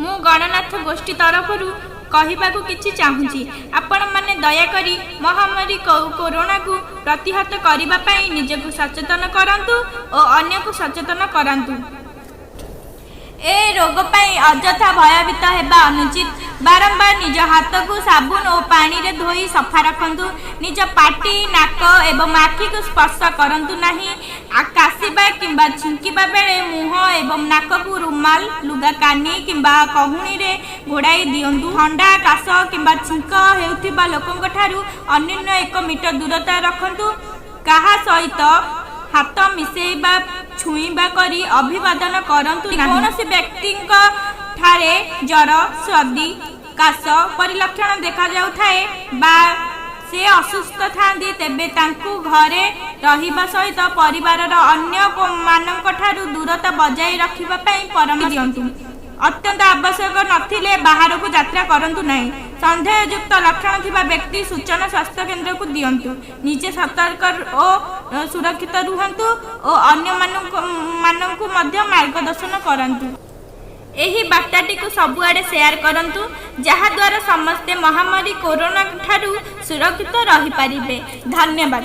ମୁଁ ଗଣନାଥ ଗୋଷ୍ଠୀ ତରଫରୁ କହିବାକୁ କିଛି ଚାହୁଁଛି। ଆପଣମାନେ ଦୟାକରି ମହାମାରୀ କୋରୋନାକୁ ପ୍ରତିହତ କରିବା ପାଇଁ ନିଜକୁ ସଚେତନ କରନ୍ତୁ ଓ ଅନ୍ୟକୁ ସଚେତନ କରାନ୍ତୁ। ए रोग पाई अଯଥା भयभीत हेबा अनुचित। बारंबार निज हाथ को साबुन और पानी रे धोई सफा रखंतु। निज पाटी नाक एवं आखि को स्पर्श करंतु नहीं। काशिबा किंबा छिंकिबा बेले मुह एवं नाक को रुमाल लुगा कानी किंबा कहूणी रे घोड़ाई दियंतु। ठंडा काश किंबा छिंक हेउथिबा लोकंक ठारू अन्य 1 मीटर दूरता रखंतु। काहा सहित हाथ मिसेबा छुईबा करी अभिवादन करंतु। कौनसी व्यक्ति ठारे ज्वर सर्दी काश परि लक्षण देखा जाउ थाए बा से असुस्थ थांदी तेबे तांकु घरे रहिबा सहित परिवार अन्य मानक ठारू दूरता बजाय रखिबा पई परामर्श दियंतु। अत्यंत आवश्यक नथिले बाहर को यात्रा करंतु नहीं। संदेहयुक्त लक्षण थिबा व्यक्ति सूचना स्वास्थ्य केंद्र को दियंतु। निजे सतर्क और सुरक्षित रुहंतु और अन्य मानकु मध्य मार्गदर्शन करंतु। एही बार्ताटी को सबुआडे शेयर करंतु जहा द्वारा समस्ते महामारी कोरोना ठारू सुरक्षित रही पारिबे। धन्यवाद।